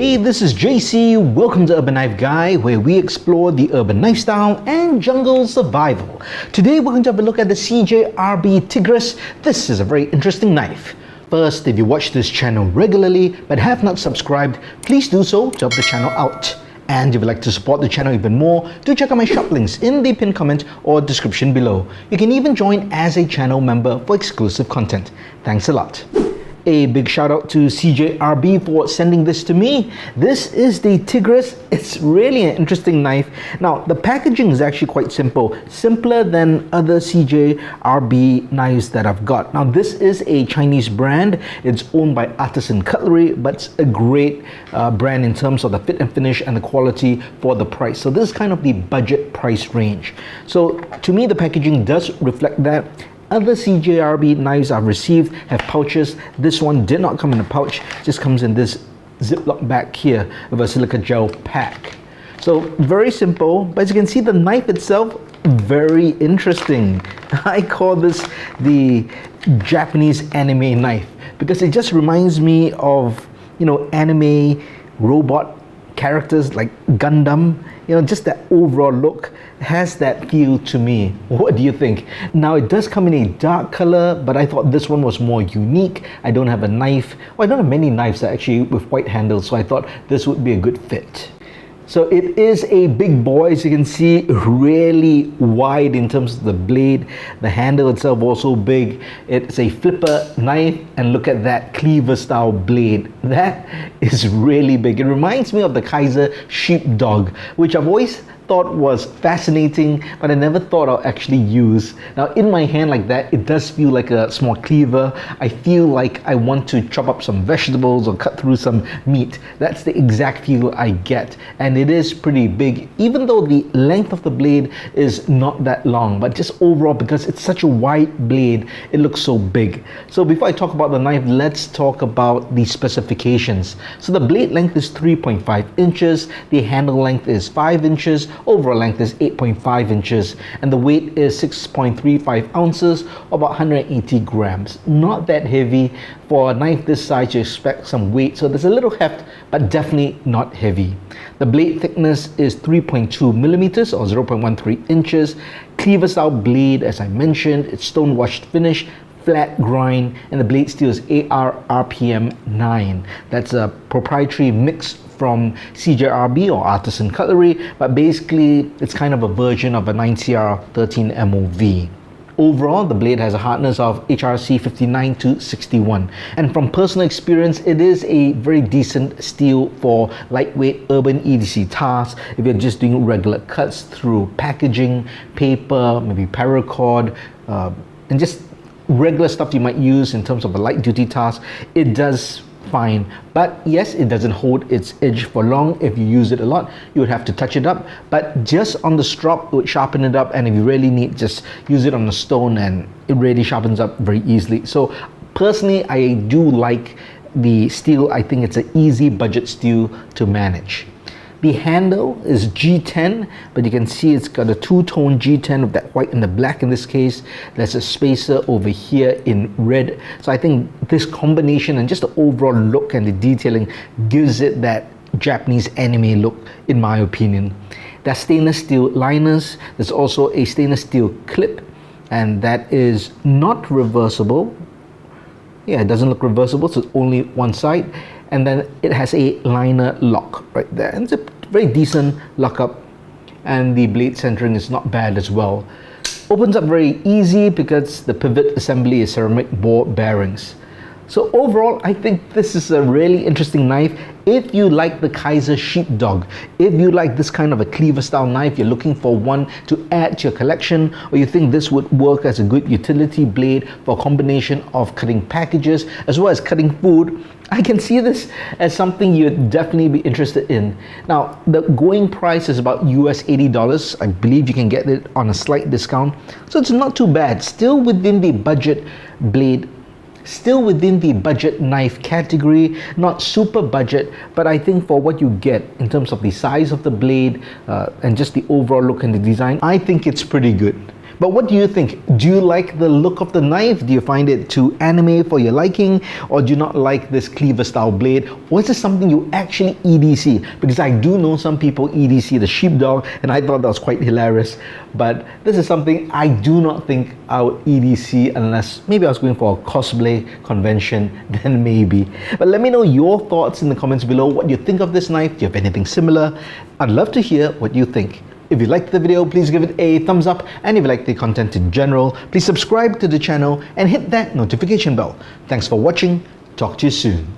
Hey, this is JC. Welcome to Urban Knife Guy, where we explore the urban knife style and jungle survival. Today we're going to have a look at the CJRB Tigris. This is a very interesting knife. First, if you watch this channel regularly but have not subscribed, please do so to help the channel out. And if you'd like to support the channel even more, do check out my shop links in the pinned comment or description below. You can even join as a channel member for exclusive content. Thanks a lot. A big shout out to CJRB for sending this to me. This is the Tigris. It's really an interesting knife. Now, the packaging is actually quite simple, simpler than other CJRB knives that I've got. Now, this is a Chinese brand. It's owned by Artisan Cutlery, but it's a great brand in terms of the fit and finish and the quality for the price. So this is kind of the budget price range. So to me, the packaging does reflect that. Other CJRB knives I've received have pouches. This one did not come in a pouch, just comes in this Ziploc bag here with a silica gel pack. So very simple, but as you can see, the knife itself, very interesting. I call this the Japanese anime knife because it just reminds me of, anime robot characters like Gundam. Just that overall look has that feel to me. What do you think? Now, it does come in a dark color, but I thought this one was more unique. I don't have a knife, I don't have many knives actually with white handles, so I thought this would be a good fit. So it is a big boy, as you can see, really wide in terms of the blade. The handle itself also big. It's a flipper knife, and look at that Cleaver style blade. That is really big. It reminds me of the Kaiser sheepdog, which I've always thought was fascinating, but I never thought I'll actually use. Now, in my hand like that, it does feel like a small cleaver. I feel like I want to chop up some vegetables or cut through some meat. That's the exact feel I get, and it is pretty big, even though the length of the blade is not that long, but just overall, because it's such a wide blade, it looks so big. So before I talk about the knife, let's talk about the specifications. So the blade length is 3.5 inches, the handle length is 5 inches, overall length is 8.5 inches, and the weight is 6.35 ounces, or about 180 grams. Not that heavy. For a knife this size, you expect some weight, so there's a little heft, but definitely not heavy. The blade thickness is 3.2 millimeters or 0.13 inches. Cleaver style blade, as I mentioned, it's stone washed finish, flat grind, and the blade steel is AR RPM 9. That's a proprietary mix from CJRB or Artisan Cutlery, but basically it's kind of a version of a 9CR 13 MOV. Overall, the blade has a hardness of HRC 59 to 61. And from personal experience, it is a very decent steel for lightweight urban EDC tasks. If you're just doing regular cuts through packaging, paper, maybe paracord, and just regular stuff you might use in terms of a light duty task, it does fine. But yes, it doesn't hold its edge for long. If you use it a lot, you would have to touch it up, but just on the strop, it would sharpen it up, and if you really need, just use it on a stone and it really sharpens up very easily. So personally, I do like the steel. I think it's an easy budget steel to manage. The handle is G10, but you can see it's got a two-tone G10 with that white and the black in this case. There's a spacer over here in red. So I think this combination and just the overall look and the detailing gives it that Japanese anime look, in my opinion. There's stainless steel liners. There's also a stainless steel clip, and that is not reversible. Yeah, it doesn't look reversible, so it's only one side. And then it has a liner lock right there, and it's a very decent lockup, and the blade centering is not bad as well. Opens up very easy because the pivot assembly is ceramic bore bearings. So overall, I think this is a really interesting knife. If you like the Kaiser sheepdog, if you like this kind of a cleaver style knife, you're looking for one to add to your collection, or you think this would work as a good utility blade for a combination of cutting packages as well as cutting food, I can see this as something you'd definitely be interested in. Now, the going price is about US $80. I believe you can get it on a slight discount, so it's not too bad. Still within the budget blade, still within the budget knife category, not super budget, but I think for what you get in terms of the size of the blade and just the overall look and the design, I think it's pretty good. But what do you think? Do you like the look of the knife? Do you find it too anime for your liking? Or do you not like this cleaver style blade? Or is this something you actually EDC? Because I do know some people EDC the sheepdog, and I thought that was quite hilarious. But this is something I do not think I would EDC unless maybe I was going for a cosplay convention, then maybe. But let me know your thoughts in the comments below. What you think of this knife? Do you have anything similar? I'd love to hear what you think. If you liked the video, please give it a thumbs up, and if you like the content in general, please subscribe to the channel and hit that notification bell. Thanks for watching. Talk to you soon.